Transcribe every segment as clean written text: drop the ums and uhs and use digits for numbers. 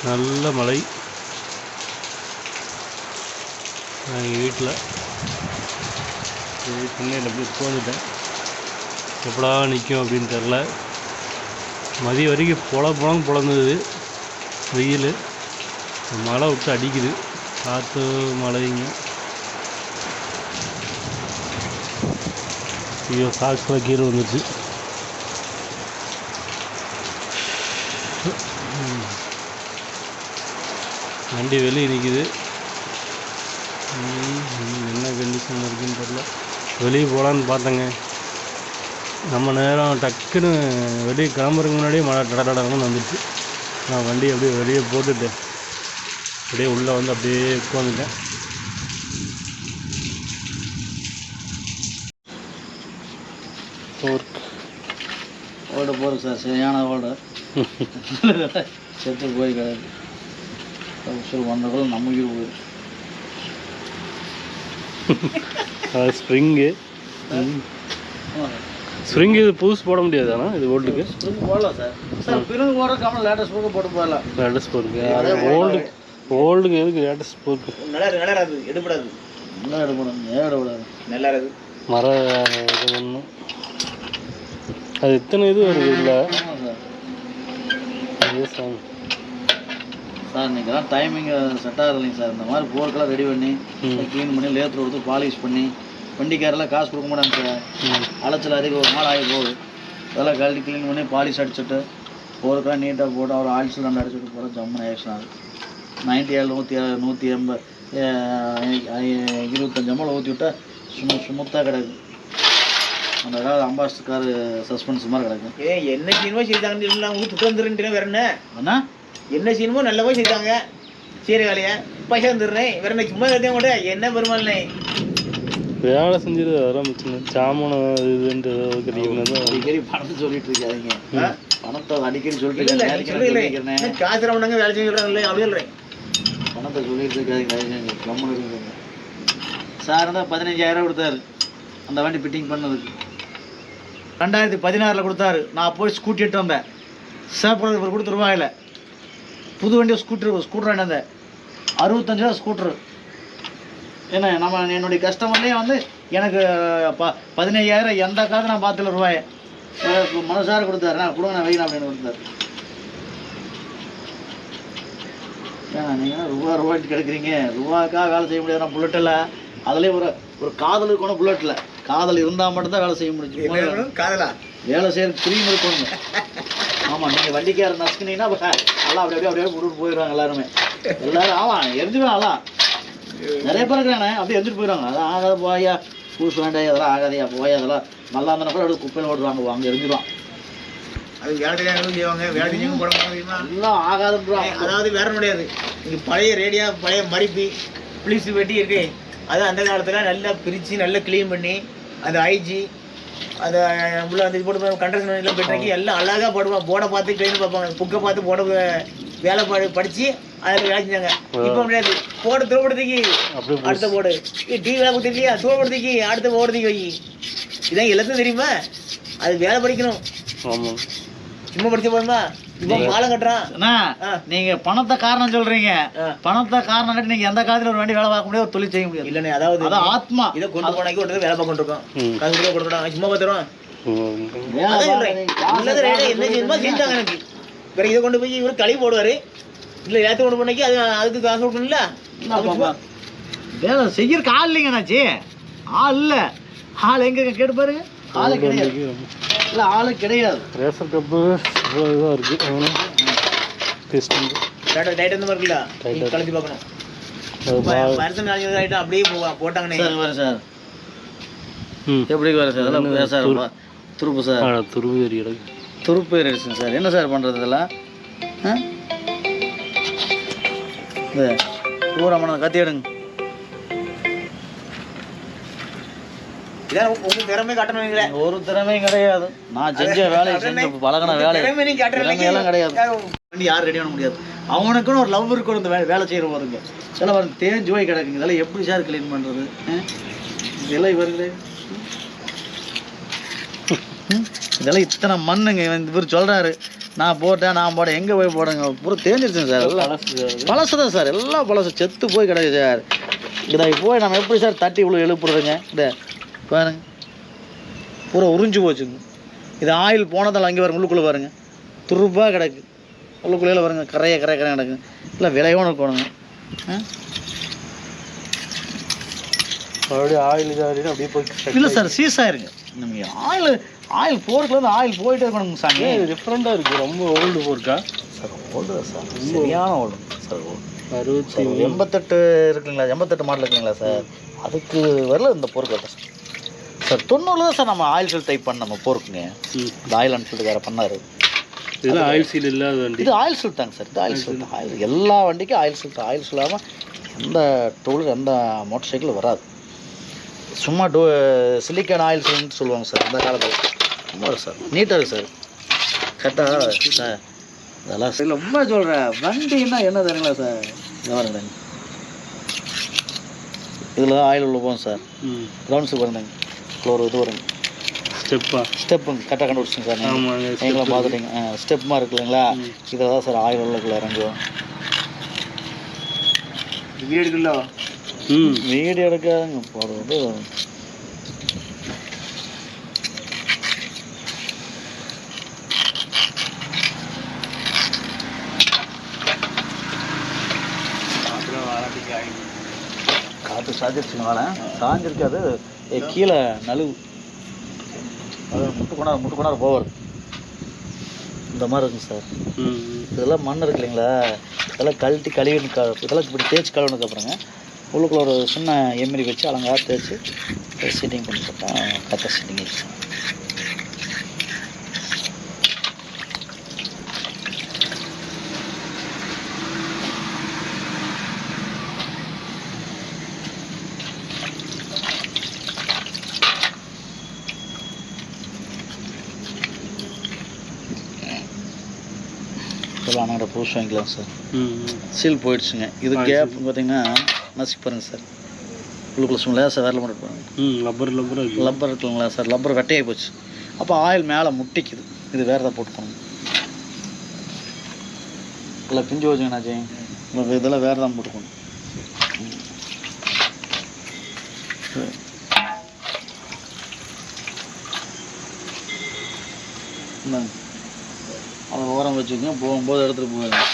நல்ல மழை. நான் எங்கள் வீட்டில் சென்னையில் போய் உட்காந்துட்டேன். எப்படா நிற்கும் அப்படின்னு தெரில. மதியம் வரைக்கும் பொழந்தது வெயில். மழை விட்டு அடிக்குது, காற்று மழைங்க. ஐயோ, சாக்ஸில் கீழே வந்துச்சு. வண்டி வெளியே நிற்கிது. என்ன கண்டிஷன் இருக்குன்னு தெரில. வெளியே போகலான்னு பார்த்தேங்க. நம்ம நேரம் டக்குன்னு வெளியே கிளம்புறதுக்கு முன்னாடியே மழை டடடன்னு வந்துடுச்சு. நான் வண்டி அப்படியே வெளியே போட்டுட்டு அப்படியே உள்ளே வந்து அப்படியே உட்காந்துட்டேன். ஓட போகிறோம் சார், சரியான ஓட செத்து போய் கிடக்கு. வந்தக்குள்ள நம்ம உயிர் போயிடும். ஸ்ப்ரிங்கு இது புதுசு போட முடியாதாண்ணா? இது ஓல்டுக்கு ஸ்ப்ரிங் போடலாம் சார். சார் பிறகு போடுற கமல் லேட்டஸ்ட் போட்டு போட்டு போடலாம். லேட்டஸ்ட் போருக்கு அது ஓல்டுக்கு எதுக்கு லேட்டஸ்ட் போருக்கு? நல்லா எடுப்படாது, நல்லா எடுப்படாது, ஏடப்படாது, நல்லா இருக்குது. மர இது ஒன்றும் அது எத்தனை இது வருது இல்லை சார்? சார் இன்றைக்கெல்லாம் டைமிங் செட் ஆகலை இல்லைங்க சார். இந்த மாதிரி போர்க்கெல்லாம் ரெடி பண்ணி க்ளீன் பண்ணி லேத்தர் கொடுத்து பாலிஷ் பண்ணி வண்டிக்காரெல்லாம் காசு கொடுக்க மாட்டாங்க சார். அலைச்சல் அதிகம், ஒரு நாள் ஆகி போகுது. அதெல்லாம் கழட்டி க்ளீன் பண்ணி பாலிஷ் அடிச்சுட்டு போர்க்கெல்லாம் நீட்டாக போட்டு அவர் ஆயில்ஸ் ரெண்டு அடிச்சுட்டு போகிற ஜம்முன்னு ஆயிடுச்சு. ஆகுது 97 180 25 அம்மாவில் ஊற்றி விட்டால் சுமத்தாக கிடக்கு. அந்த காலத்து அம்பாஸ்டர் கார் சஸ்பென்ஸ் மாதிரி கிடக்கு. என்ன சீனமோ செய்தாங்க ஊற்றி வந்துருன்னு வேற அண்ணா என்ன சீனமோ நல்லவோ செய்தாங்க. சரி வேலையை பைசா வந்துடுறேன் வேற என்ன சும்மா கதையும் கூட என்ன பெருமாள்னே வேலை செஞ்சது அதெல்லாம் மிச்சம். சாமானம் இதுன்ட்டு அடிக்கடி பணத்தை சொல்லிட்டு இருக்காதிங்க. பணத்தை அடிக்கடி சொல்லிட்டு காசு வேலை செஞ்சுடுறாங்க அப்படி பணத்தை சொல்லிட்டு இருக்காதிங்க. கம்மன் இருக்குங்க சார். தான் 15,000 கொடுத்தாரு அந்த வண்டி ஃபிட்டிங் பண்ணதுக்கு. 2016 கொடுத்தாரு. நான் போய் ஸ்கூட்டி எடுத்து வந்தேன். சேப்பர் இவர் கொடுத்த ரூபாயில் புது வண்டியை ஸ்கூட்டர் வாங்கிட்டு 65 ரூபா ஸ்கூட்ரு. ஏன்னா நம்ம என்னுடைய கஸ்டமர்லேயே வந்து எனக்கு 15,000 எந்த காலத்தில் நான் பார்த்துல ரூபாயை மனசார கொடுத்தாரு. நான் கொடுங்க, நான் வைக்கணும் அப்படின்னு கொடுத்தாரு. ஏன்னா நீங்கள் ரூபாய்க்கு கிடைக்கிறீங்க. ரூபாய்க்காக வேலை செய்ய முடியாது. நான் புல்லட்டில் அதுலேயே ஒரு காதல் இருக்கணும். புல்லட்டில் காதல் இருந்தால் மட்டும்தான் வேலை செய்ய முடியும். காதலா வேலை செய்யறதுக்கு க்ரீம் இருக்கணுங்க. ஆமாம், நீங்கள் வண்டிக்கார நசுக்குனீங்கன்னா எல்லாம் அப்படியே விட்டுட்டு போயிடுவாங்க எல்லாருமே. எல்லாரும் ஆமாம் எரிஞ்சுக்கலாம். நிறைய பேர் இருக்கிறானே அப்படியே எரிஞ்சுட்டு போயிடுவாங்க. அதெல்லாம் ஆகாத போயா, பூசு வேண்டாம், அதெல்லாம் ஆகாதையா போயா, அதெல்லாம் நல்லா இருந்தால் கூட அப்படியே குப்பையில் ஓடுவாங்க. அங்கே எரிஞ்சிடுவான். அது வேலை தெரியாத செய்வாங்க. வேலை செஞ்சு போட முடியுமா? எல்லாம் ஆகாதுன்றாங்க. அதாவது வேற முடியாது. இங்கே பழைய ரேடியா பழைய மரிப்பி புளிசு வெட்டி இருக்கு. அது அந்த காலத்தில் நல்லா பிரித்து நல்லா க்ளீன் பண்ணி அந்த ஐஜி அதை உள்ள வந்து போட்டு கண்ட்ரக்ஷன் எல்லாம் பெட்ரைக்கு எல்லாம் அழகாக போடுவாங்க. போர்டை பார்த்து க்ளீன் பார்ப்பாங்க. புக்கை பார்த்து போட வேலை படித்து அதில் வேலை செஞ்சாங்க. இப்போ முடியாது. போடு தூரப்படுத்திக்கு அடுத்த போடு, டிவி வேலை கொடுத்துருக்கியா தூரப்படுத்திக்கு அடுத்த போடுறதுக்கு வை. இதான் எல்லாத்தையும் தெரியுமா? அது வேலை படிக்கணும். ஆமாம், சும்மா படிச்ச போதுமா? இப்போ பாலம் கட்டுறான். நீங்க பணத்தை காரணம் சொல்றீங்க. பணத்தை காரணம் கட்டி நீங்க எந்த காலத்துல ஒரு வண்டி வேலை பார்க்க முடியாது, ஒரு தொழில் செய்ய முடியாது. இல்லைண்ணே, அதாவது ஆத்மா இதை கொண்டு போனாக்கி ஒரு வேலை பார்க்க இருக்கோம். காசு கூட கொடுக்குறாங்க, சும்மா பார்த்துருவோம். என்ன செய்யணுமா செஞ்சாங்க எனக்கு. வேற இதை கொண்டு போய் இவரு களி போடுவாரு. இல்லை ஏற்ற கொண்டு போனாக்கி அதுக்கு காசு கொடுக்கணும்ல. வேலை செய்யறதுக்கு ஆள் இல்லைங்கண்ணாச்சி. ஆள் இல்லை. ஆள் எங்க கேட்டு பாருங்க. ஆளு கிடையாது. இல்லை ஆளு கிடையாது. ரேசர் கப்பு இதாக இருக்குது. டைட் அந்த மாதிரி இருக்குல்ல, கலந்து பார்க்கணும். வருஷம் ஐட்டம் அப்படியே போட்டாங்கண்ணே. சார் எப்படி வர சார்? அதெல்லாம் சார் துருப்பு சார், துருப்பு ஏறிடுச்சுங்க சார். என்ன சார் பண்ணுறது இதெல்லாம்? பூரா கத்தி எடுங்க. உங்க திறமை காட்டணுங்களே. ஒரு திறமையும் கிடையாது. நான் செஞ்ச வேலையை செஞ்ச பழகின வேலையெல்லாம் கிடையாது. வண்டி யாரும் ரெடி பண்ண முடியாது. அவனுக்குன்னு ஒரு லவ் இருக்கணும். இந்த வேலை செய்கிற வருங்க சில வரும் தேஞ்சு போய் கிடக்குங்க. இதெல்லாம் எப்படி சார் கிளீன் பண்ணுறது? இதெல்லாம் இவருங்களே இதெல்லாம் இத்தனை மண்ணுங்க. இவர் சொல்கிறாரு நான் போட்டேன் எங்கே போய் போடுங்க பூரா தேஞ்சிருச்சுங்க சார். எல்லாம் பழசு தான் சார், எல்லாம் பழசு செத்து போய் கிடக்கு சார். இதை போய் நம்ம எப்படி சார் தட்டி இவ்வளோ எழுப்புறதுங்க? இதை பாருங்க பூரா உறிஞ்சு போச்சுங்க. இது ஆயில் போனதால் அங்கே பாருங்க, உள்ளுக்குள்ளே பாருங்க துருப்பாக கிடக்கு. உள்ளுக்குள்ளே பாருங்க கரைய கிடக்கு. இல்லை விலையோன்னு இருக்கணுங்க. மறுபடியும் ஆயில் இதாக அப்படியே போய் இல்லை சார் சீஸ் ஆயிருங்க. நமக்கு ஆயில் போர்க்குலேருந்து ஆயில் போயிட்டே இருக்கணுங்க சாமி. டிஃப்ரெண்ட்டாக இருக்குது. ரொம்ப ஓல்டு போர்க்கா சார்? ஓல்டு தான் சார், சரியான ஓல்டு சார். 68 இருக்குங்களா, 88 மாடல் இருக்குங்களா சார்? அதுக்கு வரல இந்த போர்க்கு வரல சார். சார் 90 தான் சார் நம்ம ஆயில் சீல் டைப் பண்ண நம்ம போர்க்குங்க. இந்த ஆயில் அன்ஃபீல்டு வேறு பண்ணார். இதெல்லாம் ஆயில் சீல் இல்லாத வண்டி. இது ஆயில் சீல் தாங்க சார். இது ஆயில் சீல் தான். ஆயில் எல்லா வண்டிக்கும் ஆயில் சீல் தான். ஆயில் சீல் இல்லாமல் எந்த டூல் எந்த மோட்டர் சைக்கிள் வராது. சும்மா சிலிக்கான் ஆயில் சீல்னு சொல்லுவாங்க சார் அந்த காலத்தில். ரொம்ப சார் நீட்டாக இருக்குது சார். கரெக்டாக சார் அதெல்லாம் சார் ரொம்ப சொல்கிறேன். வண்டின்னா என்ன தருங்களா சார்? விவரங்க இதில் தான் ஆயில் உள்ள போகும் சார். கிரவுண்ட்ஸுக்கு வருங்க ஒரு இது வருங்க ஸ்டெப்புங்க கரெக்டாக கண்டுபிடிச்சிங்க சார். நீங்களும் பார்த்துட்டீங்க. ஸ்டெப்மாக இருக்கு இல்லைங்களா? இதில் தான் சார் ஆயில் உள்ளக்குள்ள இறங்குவோம். வீடு எடுக்காதுங்க போடுறது. காற்று சாஞ்சிருச்சுங்களா? சாஞ்சிருக்காது, கீழே நழுவு. அது முட்டு கொண்டாரு போவார். இந்த மாதிரி இருக்குங்க சார். இதெல்லாம் மண் இருக்கு இல்லைங்களா? இதெல்லாம் கழட்டி கழுவி இதெல்லாம் இப்படி தேய்ச்சி கழுவுனதுக்கப்புறங்க உள்ளுக்குள்ள ஒரு சின்ன எம்ரி வச்சு அலங்கார தேய்ச்சி சீட்டிங் பண்ணி போட்டால் கரெக்டாக சீட்டிங் ஆயிடுச்சு. ஆனால் பூஸ் வாங்கிக்கலாம் சார். சீல் போயிடுச்சுங்க. இது கேப் பார்த்தீங்கன்னா நசுக்கி பாருங்க சார். உள்ளுக்குள்ள சும்மா சார் வேலை பண்ணிட்டு பாருங்க. லப்பர் இருக்குங்களா சார்? லப்பர் வெட்டையாகி போச்சு. அப்போ ஆயில் மேலே முட்டிக்குது. இது வேறு தான் போட்டுக்கணும். இல்லை பிஞ்சு வச்சுங்கண்ணாச்சி உங்களுக்கு இதெல்லாம் வேறு தான் போட்டுக்கணும். இந்தாங்க அதை ஓரம் வச்சுக்கோங்க. போகும்போது எடுத்துகிட்டு போயிடுங்க.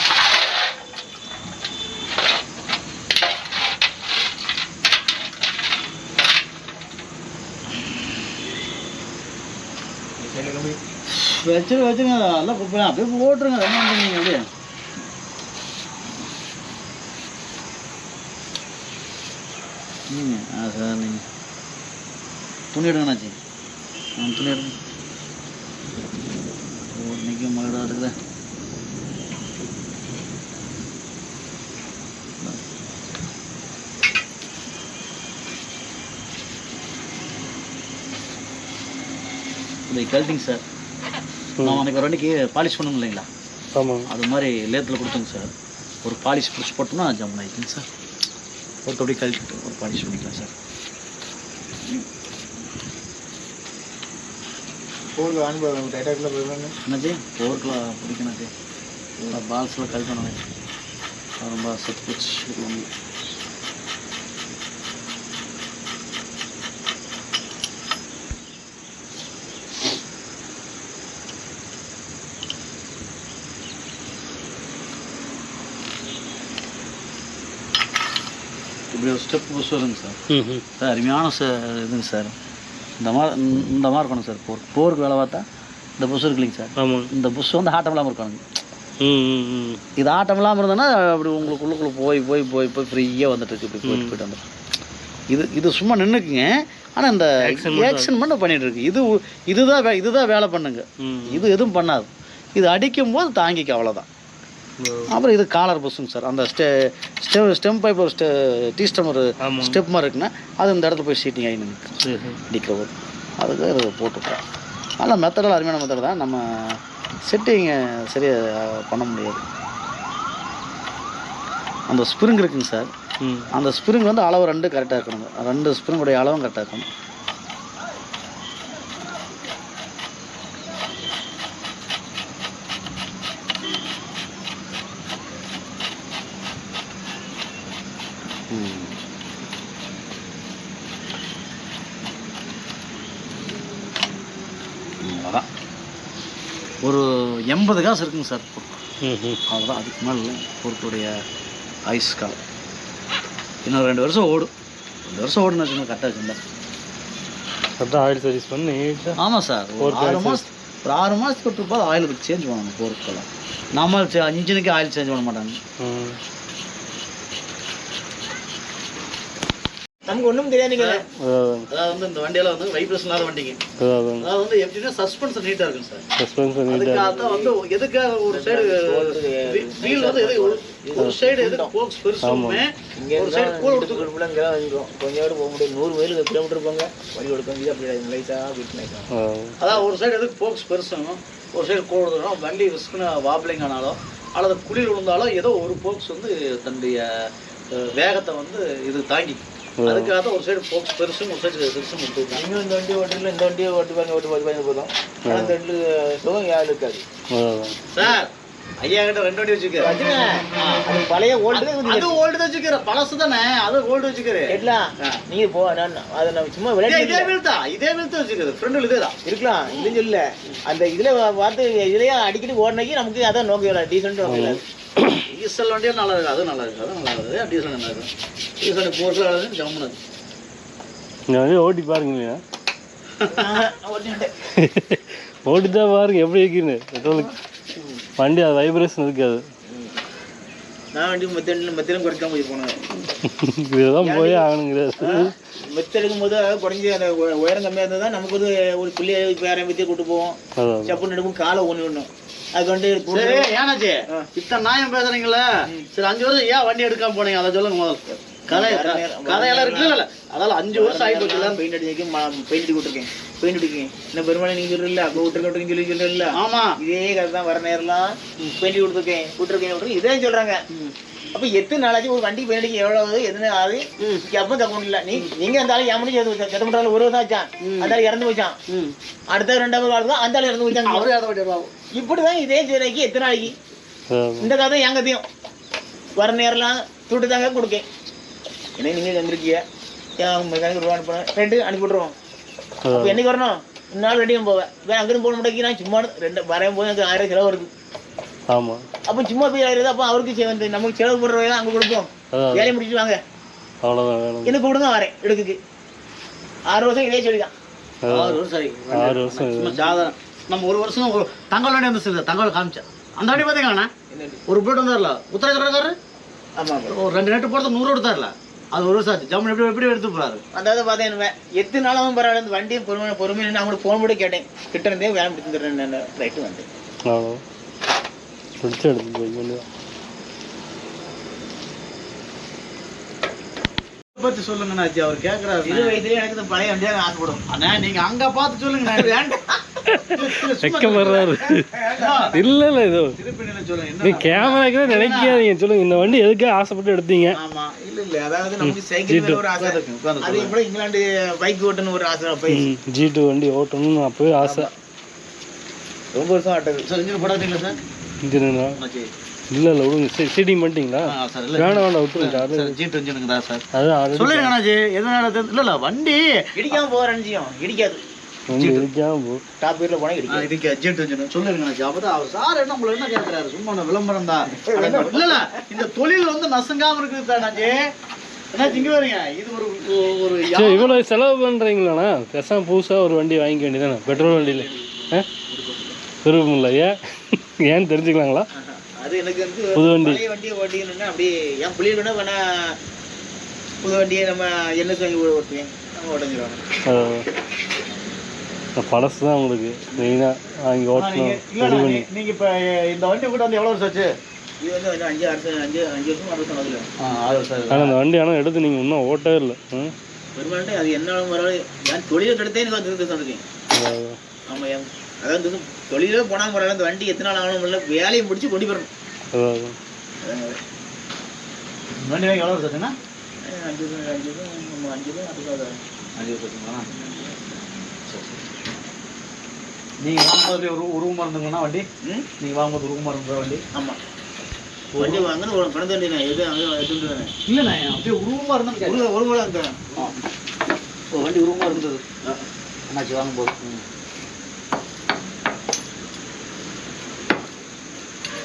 வச்சுருங்க அதெல்லாம் குப்பையா அப்படியே போட்டுருங்க. என்ன பண்ணுறீங்க அப்படியே? சார் நீங்கள் துணி எடுங்கண்ணாச்சி. துணி எடுங்க. இன்னைக்கு மழை இருக்குதா? கழட்டிங்க சார். நான் அன்றைக்கி ஒரு வண்டிக்கு பாலிஷ் பண்ணணும் இல்லைங்களா? ஆமாம். அது மாதிரி லேத்தில் கொடுத்துங்க சார். ஒரு பாலிஷ் பிடிச்சி போட்டோம்னா ஜம்மன் ஆகிக்குங்க சார். ஒரு தொடி கழட்டிட்டு ஒரு பாலிஷ் பண்ணிக்கலாம் சார். என்னாச்சு போர்க்கில் பிடிக்கணாச்சு. பால்ஸில் கழட்டணும். ரொம்ப செத்து போச்சு. இப்படி ஒரு ஸ்டெப் புஷ் வருங்க சார். சார் அருமையான இதுங்க சார். இந்த மாதிரி இருக்கணும் சார். போருக்கு வேலை பார்த்தா இந்த புஷ் இருக்கு இல்லைங்க சார்? ஆமாம். இந்த புஷ் வந்து ஆட்டம் இல்லாமல் இருக்கணுங்க. இது ஆட்டம் இல்லாமல் இருந்ததுன்னா அப்படி உங்களுக்கு உள்ளுக்குள்ளே போய் ஃப்ரீயாக வந்துட்டு இருக்கு. இப்படி போயிட்டு வந்துட்டு இது சும்மா நின்றுக்குங்க. ஆனால் இந்த ஆக்ஷன் மட்டும் பண்ணிகிட்டு இருக்கு. இதுதான் வேலை பண்ணுங்க. இது எதுவும் பண்ணாது. இது அடிக்கும் போது தாங்கிக்க, அவ்வளோதான். அப்புறம் இது காலர் புஷுங்க சார். அந்த ஸ்டெம் பைப் ஒரு டீ ஸ்டெம் ஒரு ஸ்டெப் மாதிரி இருக்குன்னா அது இந்த இடத்துல போய் சீட்டிங் ஆகி நிற்கு அடிக்கிற போது அதுக்கு இது போட்டுப்போம். ஆனால் மெத்தடெல்லாம் அருமையான மெத்தட் தான். நம்ம செட்டிங்கை சரியாக பண்ண முடியாது. அந்த ஸ்ப்ரிங் இருக்குங்க சார். அந்த ஸ்ப்ரிங் வந்து அளவு 2 கரெக்டாக இருக்கணுங்க. 2 ஸ்ப்ரிங்குடைய அளவும் கரெக்டாக இருக்கணும். அவ்வளோதான். ஒரு 80 காசு இருக்குங்க சார் பொருள். அவ்வளோதான், அதுக்கு மேலே பொருளுடைய ஆயுஸ் காலம். இன்னும் 2 வருஷம் ஓடும். 2 வருஷம் ஓடுன்னு வச்சுக்கோங்க, கரெக்டாக வச்சுருந்தேன். கரெக்டாக ஆயில் சர்வீஸ் பண்ணி. ஆமாம் சார், ஒரு 6 மாதத்துக்கு ஒரு ட்ரிப்பாக ஆயில் இருக்கு சேஞ்ச் பண்ணணும் பொருட்கெல்லாம். நம்ம இன்ஜினுக்கு ஆயில் சேஞ்ச் பண்ண மாட்டாங்க. நமக்கு ஒன்றும் தெரியாதுங்க. அதாவது வந்து இந்த வண்டியெல்லாம் வந்து வைப்ரேஷன் இல்லாத வண்டிங்க. அதாவது வந்து எப்படின்னா சஸ்பென்ஷன் நீட்டாக இருக்கும் சார். அதுக்காக வந்து எதுக்காக ஒரு சைடு வீல் வந்து ஒரு சைடு எதுக்கு போக்ஸ் பெருசுமே ஒரு சைடு கூட கொடுத்துருக்கோம். கொஞ்சம் போக முடியும், 100 கிலோமீட்டர் போங்க வழி கொடுக்க அப்படி லைட்டாக வீட்டு. அதாவது ஒரு சைடு எதுக்கு போக்ஸ் பெருசும் ஒரு சைடு கூட கொடுத்துருக்கோம். வண்டி ரிஸ்க்குன்னு வாப்ளிங் ஆனாலும் அல்லது குளிர் விழுந்தாலும் ஏதோ ஒரு போக்ஸ் வந்து தன்னுடைய வேகத்தை வந்து இது தாங்கி, அதுக்காக ஒரு சைடு போக்ஸ் பெருசும் ஒரு சைடு பெருசும் கொடுத்துருக்கோம். இன்னும் இந்த வண்டி ஓட்டுல இந்த வண்டியை ஓட்டு பாருங்க போதும். அந்த ரெண்டு சுகம் யாரும் இருக்காது சார். ஐயா கிட்ட 2 வண்டி வச்சுக்கிறேன். அது பழைய ஓல்டு, அது ஓல்டு வச்சுக்கிறேன், பழசு தானே, அது ஓல்டு வச்சுக்கிறேன். நீங்க போ, நான் அதை நான் சும்மா விளையாட்டு இதே வீழ்த்த வச்சுக்கிறது ஃப்ரெண்டு இதே தான் இருக்கலாம். இல்லைன்னு சொல்ல, அந்த இதுல பார்த்து இதுலயே அடிக்கடி ஓடினாக்கி நமக்கு அதான் நோக்க டீசென்ட் நோக்கல. டீசல் வண்டியும் நல்லா இருக்குது, அதுவும் நல்லா இருக்குது, அதுவும் நல்லா இருக்குது. டீசல் நல்லா இருக்கும். டீசல் போர்ட்டில் நல்லா ஜம்முனது. இந்த வண்டி ஓட்டி பாருங்க, ஓட்டி தான் பாருங்க எப்படி இருக்குன்னு. பெட்ரோலுக்கு வண்டி அது வைப்ரேஷன் இருக்காது. நான் வண்டி மெத்திலும் குறைக்காம போய் போனேன். இதுதான் போய் ஆகணுங்கிறது. மெத்த எடுக்கும் போது குறைஞ்சி அந்த உயரம் கம்மியாக இருந்தால் தான் நமக்கு வந்து ஒரு பிள்ளைய இப்போ யாரையும் பற்றியே கூட்டு போவோம். சப்புன்னு எடுக்கும் காலை ஒன்று விடணும். அதுக்கு வந்து ஏனாச்சு இத்தனை நியாயம் பேசுறீங்களா? சரி 5 வருஷம் ஏன் வண்டி எடுக்காம போனீங்க அதை சொல்லுங்க முதல்ல. கதையெல்லாம் இருக்குல்ல, அதால 5 வருஷம் ஆகி போச்சு. பெயிண்ட் அடிக்க பெயிண்ட் கொடுத்துருக்கேன், பெயிண்ட் அடிக்கேன். இன்னும் பெருமாள் நீங்க சொல்றீங்களா, அப்போ விட்டுருக்கேன் சொல்லி சொல்றீங்களா? ஆமா, இதே கதை தான். வர நேரம்லாம் பெயிண்ட் விட்டுருக்கேன் இதே சொல்றாங்க. அப்ப எத்தனை நாளாச்சு ஒரு வண்டி பெயிண்ட் அடிக்க எவ்வளவு எதுன்னு ஆகுது அப்போ தக்கணும் இல்லை. நீங்க அந்த ஆளு ஏன் செத்த பண்ணுறாங்க. 1 வருஷம் ஆச்சான், அந்த ஆள் இறந்து போச்சான். அடுத்த 2வது ஆள் தான் அந்த ஆள் இறந்து போச்சாங்க. இப்படிதான் இதே சொல்றதுக்கு எத்தனை நாளைக்கு இந்த கதை என் கதையும். வர நேரம்லாம் துட்டு தாங்க கொடுக்கேன். ஏன்னா நீங்கள் வந்துருக்கீங்க, என் மெக்கானிக் ரூபா அனுப்புறேன், 2 அனுப்பி விட்ருவோம். அப்போ என்னைக்கு வரணும்? 4 ரெடியும் போவேன். அங்கேருந்து போக முடியாது. நான் சும்மா 2 வரையும் போது எனக்கு 1000 செலவு இருக்குது. ஆமாம், அப்போ சும்மா போய் 1000. அப்போ அவருக்கு வந்து நமக்கு செலவு போடுற வகையில் அங்கே கொடுப்போம். வேலையை முடிச்சுட்டு வாங்க, அவ்வளோதான். எனக்கு கொடுங்க வரேன் எடுக்குக்கு. 6 வருஷம் இதே சொல்லிதான். 6 வருஷம் சரி, 6 வருஷம் சாதாரண. நம்ம 1 வருஷம் தங்கல் வண்டி வந்து சார், தங்கல் காமிச்சேன். அந்த வண்டி பார்த்தீங்கன்னா ஒரு புல்லட் வந்தார்ல, உத்தரகாரு. ஆமாம், ஒரு 2 நெட்டு போடுறது 100 எடுத்தார்ல. அது 1 வருஷம் ஆச்சு. ஜம்மு எப்படி எடுத்து போறாரு. அதாவது பார்த்தேன் எத்தனை நாளாகவும் பரவாயில்ல. அந்த வண்டியை பொறுமையாக நான் அவங்களுக்கு ஃபோன் பண்ணி கேட்டேன். கிட்ட இருந்தே வேலை முடிச்சுருந்தேன். ரைட்டு வந்து பிடிச்சி எடுத்து போய் பற்றி சொல்லுங்கண்ணா. அவர் கேட்குறாரு. 20 வயசுலேயே எனக்கு இந்த பழைய வண்டியாக ஆசைப்படும். அண்ணா நீங்க அங்கே பார்த்து சொல்லுங்க. வெக்கப்படுறாரு. இல்ல இல்ல, இது நீ கேமராக்கே நினைக்காதீங்க. சொல்லுங்க, இந்த வண்டி எதுக்காக ஆசைப்பட்டு எடுத்தீங்க? ஆமா, இல்ல அதாவது நமக்கு சைக்கிள் மேல ஒரு ஆசை. அது கூட இங்கிலாந்து பைக் ஓட்டணும் ஒரு ஆசை. அப்ப G2 வண்டி ஓட்டணும்னு அப்பவே ஆசை. ரொம்ப வருஷம் ஆட்டது. சார் இன்ஜின் போடாதீங்களா சார்? இன்ஜினா இல்ல இல்ல, விடுங்க. சீட்டிங் பண்ணிட்டீங்களா? வேணாம் விட்டுருங்க. G2 இன்ஜினுக்கு தான் சார். அதான் சொல்லுங்க அண்ணாஜி. எதனால இல்ல வண்டி இடிக்காம போறேன். இடிக்காது. டாப் வீட்ல போனா இடிக்காது. G2 இன்ஜின் சொல்லுங்க அண்ணாஜி. அப்பதான் அவர் சார் என்ன உங்களை என்ன கேட்கறாரு? சும்மா விளம்பரம் தான். இல்ல இந்த தொழில் வந்து நசுங்காம இருக்குது அண்ணாஜி. இங்க வரீங்க, இது ஒரு இவ்வளவு செலவு பண்றீங்களாண்ணா? பெருசாக புதுசா ஒரு வண்டி வாங்கிக்க வேண்டியதானே? பெட்ரோல் வண்டியில விருப்பம் இல்லை. ஏன்னு தெரிஞ்சுக்கலாங்களா? அது எனக்கு வந்து புது வண்டி வண்டியை ஓட்டிக்கணும்னா அப்படியே என் பிள்ளைகளோட வேணா புது வண்டியை நம்ம என்ன வாங்கி ஓட்டுவேன், நம்ம உடஞ்சிருவாங்க. பழசு தான் உங்களுக்கு மெயினாக வாங்கி ஓட்டணும். ரெடி பண்ணி நீங்கள் இப்போ இந்த வண்டி கூட வந்து எவ்வளோ வருஷம் ஆச்சு? இது வந்து 5 வருஷம் 6 வருஷம். ஆனால் அந்த வண்டி ஆனால் எடுத்து நீங்கள் இன்னும் ஓட்டவே இல்லை. பெருமாள்கிட்ட அது என்ன பரவாயில்ல. என் தொழிலை எடுத்தே எனக்கு வந்து சொன்னதுங்க. ஆமாம், அதாவது தொழிலே போனால் பரவாயில்ல. இந்த வண்டி எத்தனை நாள் ஆகணும் இல்லை, வேலையை முடிச்சு கொண்டு வரணும். வண்டி வாங்கி எவ்வளோ வருஷம் ஆச்சுன்னா? 5 வருஷம். 5 வருஷங்களா? நீங்கள் வாங்கும்போது ஒரு ரூமாக இருந்துங்கன்னா வண்டி, நீங்கள் வாங்கும்போது ரூமாக இருந்த வண்டி. ஆமாம், வண்டி வாங்கன்னு ஒரு பணத்தை வண்டி நான் எது அங்கே எடுத்துட்டுறேன். இல்லைண்ணா அப்படியே ரூமாக இருந்தால் ஒரு கூட இருந்தேன். வண்டி ரூமாக இருந்தது அண்ணாச்சி வாங்கும்போது.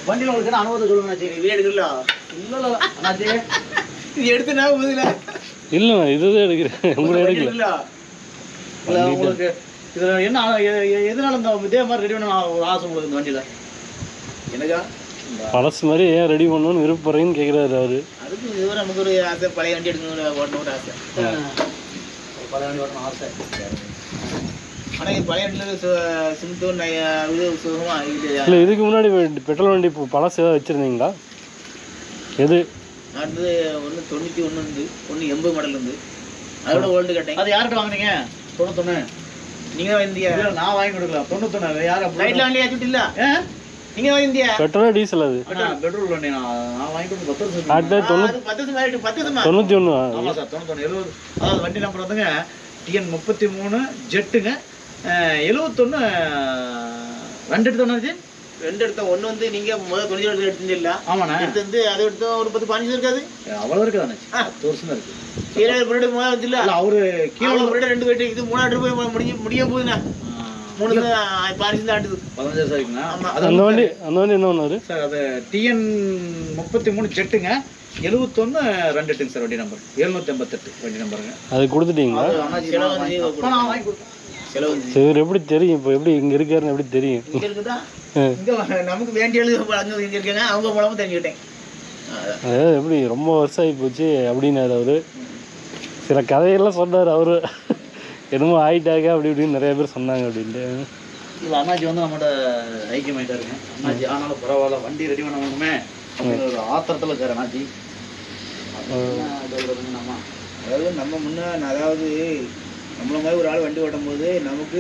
வண்டியில் உங்களுக்கு அனுபவத்தை சொல்லுங்க அண்ணாச்சி. இது எடுக்கல இல்லை அண்ணாச்சி, இது எடுத்து நான் பதில இல்லைண்ணா இதுதான் எடுக்கிறேன், உங்களை எடுக்கல. இல்ல இல்லை உங்களுக்கு இதில் என்ன எதனால இந்த இதே மாதிரி ரெடி பண்ண ஒரு ஆசை உங்களுக்கு இந்த வண்டியில்? எனக்கா பழசு மாதிரி ஏன் ரெடி பண்ணணும்னு விருப்பறேன்னு கேட்குறாரு அவரு. அதுக்கு இதுவரை நமக்கு ஒரு ஆசை, பழைய வண்டி எடுக்கணும் ஓட்டணும் ஆசை. பழைய வண்டி ஓட்டணும் ஆசை. ஆனால் இது பழைய வண்டியில் சிம்தோ இது சுகமா இது. இல்லை இதுக்கு முன்னாடி பெட்ரோல் வண்டி இப்போ பழசு ஏதாவது வச்சுருந்தீங்களா? எது? அடுத்தது ஒன்று 91 இருந்து, ஒன்று 80 மாடல் இருந்து, அதோட ஓல்டு கேட்டேன். அது யார்கிட்ட வாங்குனீங்க? 91. நீங்கள் தான் இந்தியா நான் வாங்கி கொடுக்கல. 91 யார் ரைட்டில் வண்டி ஆச்சுட்டு இல்லை, நீங்கள் தான் இந்தியா பெட்ரோலா டீசல் அது? பெட்ரோல் வண்டி நான் வாங்கி கொடுத்து 10 வருஷம். அடுத்த 91. ஆமாம் சார், 91 70. அதாவது வண்டி நம்பர் வந்துங்க டிஎன் 33 ஜெட்டுங்க. 71 2 எடுத்தோம்னாச்சு. 2 எடுத்தோம். ஒன்று வந்து நீங்கள் முதல் 90 எடுத்துருந்தீங்களா? ஆமாண்ணா. எடுத்து வந்து அதை எடுத்தோம் ஒரு 10-15 இருக்காது. அவ்வளோ இருக்குதாண்ணா, 10 வருஷம் தான் இருக்குது. கீழே முன்னாடி முதல் வந்து இல்லை, அவரு கீழே முன்னாடி 2 போயிட்டு இது 3 போய் முடிய போகுதுண்ணா. 3 15 ஆண்டுது. 15 வருஷம் இருக்குண்ணா. ஆமாம். அந்த வண்டி என்ன ஒன்று சார் அது டிஎன் 33 ஜெட்டுங்க. 71 2 எட்டுங்க சார் வண்டி நம்பர். 788 வண்டி நம்பருங்க. அது கொடுத்துட்டீங்களா? நான் வாங்கி கொடுத்தேன். செலவு சரி, எப்படி தெரியும் இப்போ எப்படி இங்கே இருக்காருன்னு எப்படி தெரியும்? இங்கே இருக்குதா? இங்கே நமக்கு வேண்டிய அங்கே இங்கே இருக்காங்க, அவங்க மூலமும் தெரிஞ்சுக்கிட்டேன். அதாவது எப்படி ரொம்ப வருஷம் ஆகி போச்சு அப்படின்னாரு அவரு. சில கதையெல்லாம் சொன்னார் அவரு, என்னமோ ஆயிட்டாங்க அப்படி இப்படின்னு நிறைய பேர் சொன்னாங்க அப்படின்ட்டு. இல்லை அண்ணாச்சி வந்து நம்மகிட்ட ஐக்கியமாயிட்டாருங்க. அண்ணாச்சி ஆனாலும் பரவாயில்ல, வண்டி ரெடி பண்ண வேணுமே அப்படின்னு ஒரு ஆத்திரத்தில் இருக்கார் அண்ணாச்சி. நம்ம அதாவது நம்ம முன்னே, அதாவது நம்மள மாதிரி ஒரு ஆள் வண்டி ஓட்டும் போது நமக்கு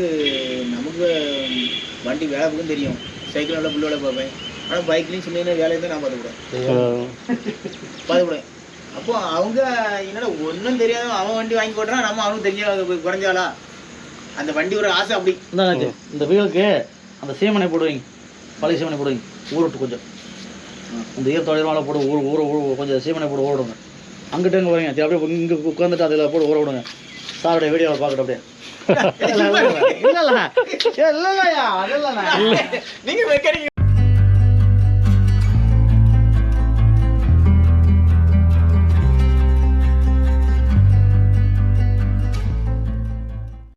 வண்டி வேலை பக்கம் தெரியும். சைக்கிள் வேலை, புல் வேலை பார்ப்பேன். ஆனால் பைக்லேயும் சொன்னீங்கன்னா வேலையை தான் நான் பார்த்துக்கூடேன். அப்போ அவங்க என்னடா ஒன்றும் தெரியாத அவன் வண்டி வாங்கி போட்டான், நம்ம அவனுக்கு தெரிஞ்ச குறைஞ்சாலா அந்த வண்டி ஒரு ஆசை. அப்படி இந்த வீலுக்கு அந்த சீமனை போடுவீங்க, பழைய சீமனை போடுவீங்க, ஊருட்டு கொஞ்சம் அந்த ஈரத்தொழிலாளர் போட்டு ஊற கொஞ்சம் சீமனை போட்டு ஊறிடுங்க. அங்கிட்ட இங்கே வரீங்க, அப்படியே இங்கே உட்காந்துட்டு அதில் போட்டு ஊற விடுங்க. சாருடைய வீடியோவை பார்க்கட்டும் அப்படியே. நீங்க மெக்கானிக்